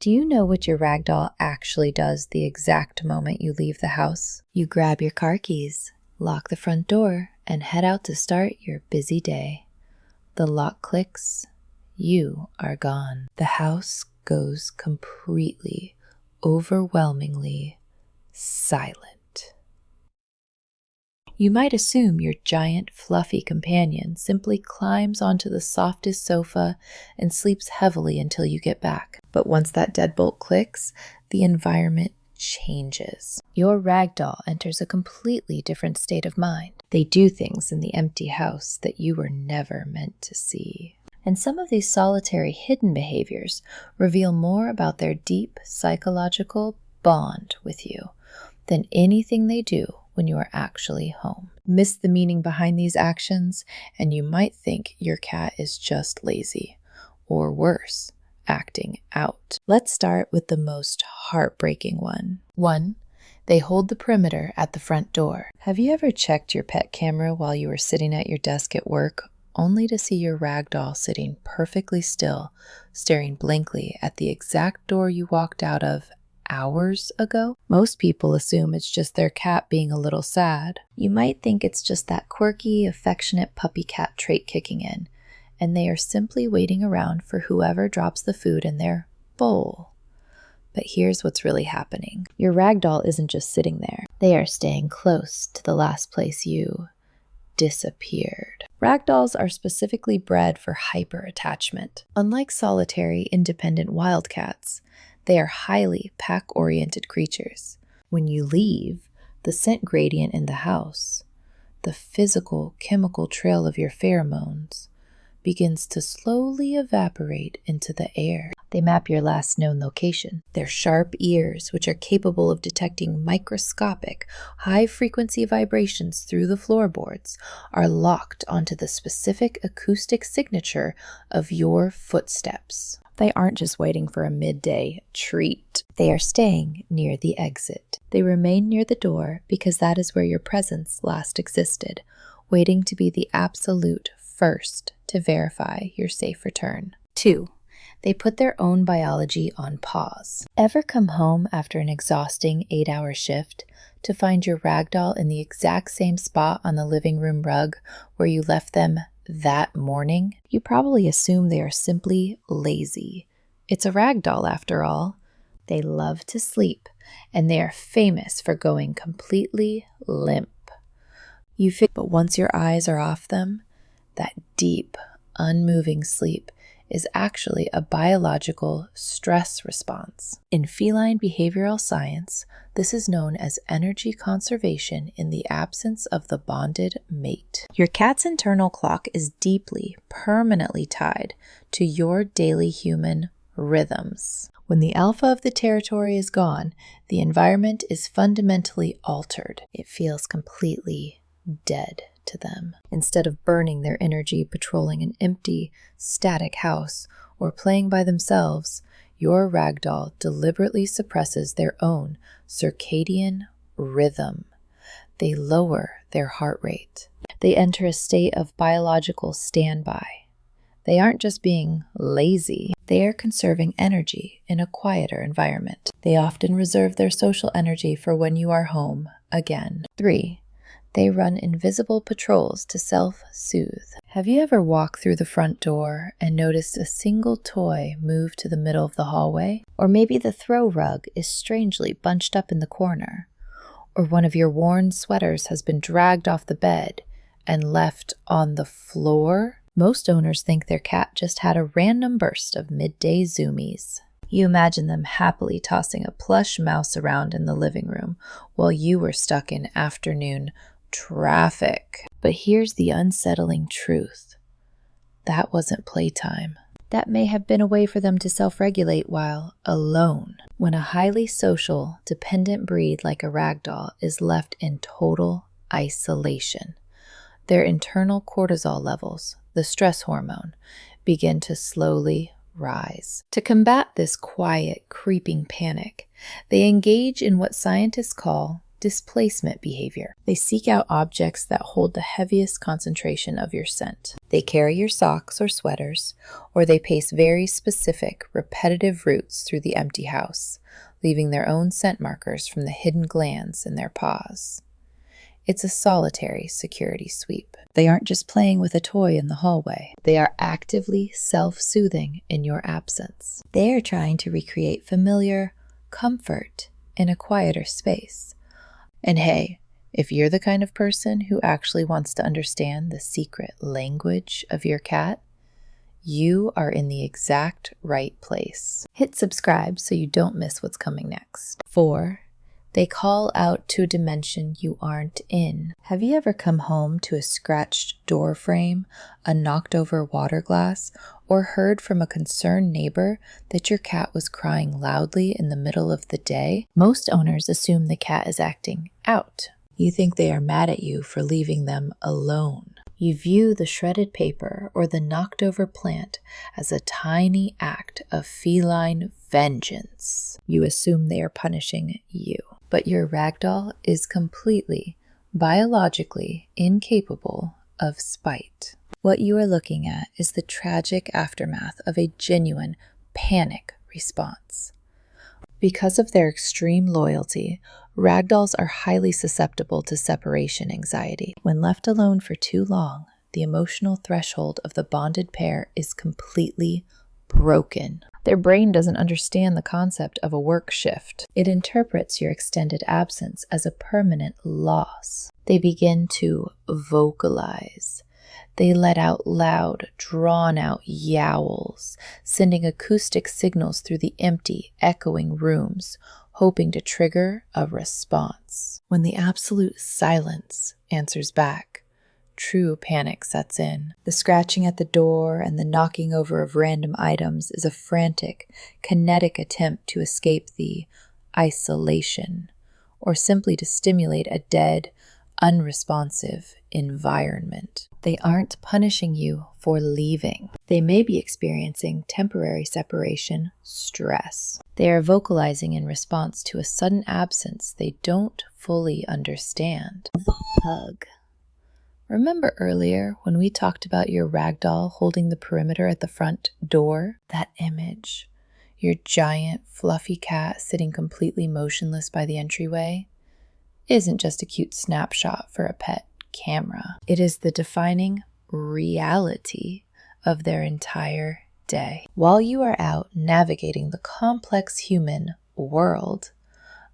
Do you know what your ragdoll actually does the exact moment you leave the house? You grab your car keys, lock the front door, and head out to start your busy day. The lock clicks. You are gone. The house goes completely, overwhelmingly silent. You might assume your giant, fluffy companion simply climbs onto the softest sofa and sleeps heavily until you get back. But once that deadbolt clicks, the environment changes. Your ragdoll enters a completely different state of mind. They do things in the empty house that you were never meant to see. And some of these solitary hidden behaviors reveal more about their deep psychological bond with you than anything they do when you are actually home. Miss the meaning behind these actions, and you might think your cat is just lazy, or worse, acting out. Let's start with the most heartbreaking one. 1. They hold the perimeter at the front door. Have you ever checked your pet camera while you were sitting at your desk at work, only to see your ragdoll sitting perfectly still, staring blankly at the exact door you walked out of hours ago? Most people assume it's just their cat being a little sad. You might think it's just that quirky, affectionate puppy cat trait kicking in, and they are simply waiting around for whoever drops the food in their bowl. But here's what's really happening. Your ragdoll isn't just sitting there. They are staying close to the last place you disappeared. Ragdolls are specifically bred for hyper-attachment. Unlike solitary, independent wildcats, they are highly pack-oriented creatures. When you leave, the scent gradient in the house, the physical chemical trail of your pheromones, begins to slowly evaporate into the air. They map your last known location. Their sharp ears, which are capable of detecting microscopic, high-frequency vibrations through the floorboards, are locked onto the specific acoustic signature of your footsteps. They aren't just waiting for a midday treat. They are staying near the exit. They remain near the door because that is where your presence last existed, waiting to be the absolute first to verify your safe return. 2. They put their own biology on pause. Ever come home after an exhausting 8-hour shift to find your ragdoll in the exact same spot on the living room rug where you left them that morning? You probably assume they are simply lazy. It's a ragdoll after all. They love to sleep, and they are famous for going completely limp. But once your eyes are off them, that deep, unmoving sleep is actually a biological stress response. In feline behavioral science, this is known as energy conservation in the absence of the bonded mate. Your cat's internal clock is deeply, permanently tied to your daily human rhythms. When the alpha of the territory is gone, the environment is fundamentally altered. It feels completely dead to them. Instead of burning their energy patrolling an empty, static house or playing by themselves, your ragdoll deliberately suppresses their own circadian rhythm. They lower their heart rate. They enter a state of biological standby. They aren't just being lazy, they are conserving energy in a quieter environment. They often reserve their social energy for when you are home again. 3. They run invisible patrols to self-soothe. Have you ever walked through the front door and noticed a single toy move to the middle of the hallway? Or maybe the throw rug is strangely bunched up in the corner. Or one of your worn sweaters has been dragged off the bed and left on the floor? Most owners think their cat just had a random burst of midday zoomies. You imagine them happily tossing a plush mouse around in the living room while you were stuck in afternoon traffic. But here's the unsettling truth. That wasn't playtime. That may have been a way for them to self-regulate while alone. When a highly social, dependent breed like a ragdoll is left in total isolation, their internal cortisol levels, the stress hormone, begin to slowly rise. To combat this quiet, creeping panic, they engage in what scientists call displacement behavior. They seek out objects that hold the heaviest concentration of your scent. They carry your socks or sweaters, or they pace very specific, repetitive routes through the empty house, leaving their own scent markers from the hidden glands in their paws. It's a solitary security sweep. They aren't just playing with a toy in the hallway. They are actively self-soothing in your absence. They are trying to recreate familiar comfort in a quieter space. And hey, if you're the kind of person who actually wants to understand the secret language of your cat, you are in the exact right place. Hit subscribe so you don't miss what's coming next. 4. They call out to a dimension you aren't in. Have you ever come home to a scratched door frame, a knocked over water glass, or heard from a concerned neighbor that your cat was crying loudly in the middle of the day? Most owners assume the cat is acting out. You think they are mad at you for leaving them alone. You view the shredded paper or the knocked over plant as a tiny act of feline vengeance. You assume they are punishing you. But your ragdoll is completely, biologically incapable of spite. What you are looking at is the tragic aftermath of a genuine panic response. Because of their extreme loyalty, ragdolls are highly susceptible to separation anxiety. When left alone for too long, the emotional threshold of the bonded pair is completely broken. Their brain doesn't understand the concept of a work shift. It interprets your extended absence as a permanent loss. They begin to vocalize. They let out loud, drawn-out yowls, sending acoustic signals through the empty, echoing rooms, hoping to trigger a response. When the absolute silence answers back, true panic sets in. The scratching at the door and the knocking over of random items is a frantic, kinetic attempt to escape the isolation, or simply to stimulate a dead, unresponsive environment. They aren't punishing you for leaving. They may be experiencing temporary separation stress. They are vocalizing in response to a sudden absence they don't fully understand. Hug. Remember earlier when we talked about your ragdoll holding the perimeter at the front door? That image, your giant, fluffy cat sitting completely motionless by the entryway, isn't just a cute snapshot for a pet camera. It is the defining reality of their entire day. While you are out navigating the complex human world,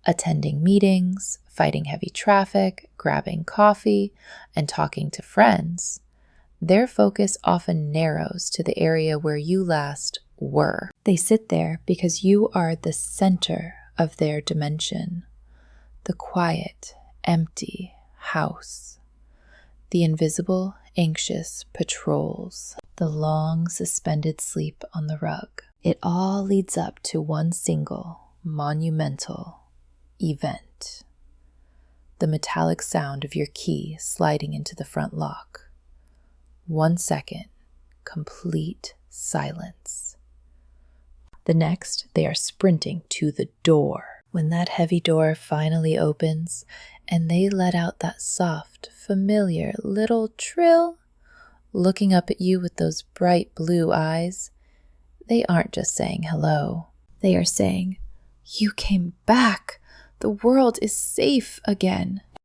attending meetings, fighting heavy traffic, grabbing coffee, and talking to friends, their focus often narrows to the area where you last were. They sit there because you are the center of their dimension, the quiet, empty house, the invisible, anxious patrols, the long suspended sleep on the rug. It all leads up to one single, monumental event. The metallic sound of your key sliding into the front lock. 1 second, complete silence. The next, they are sprinting to the door. When that heavy door finally opens and they let out that soft, familiar little trill, looking up at you with those bright blue eyes, they aren't just saying hello. They are saying, "You came back. The world is safe again."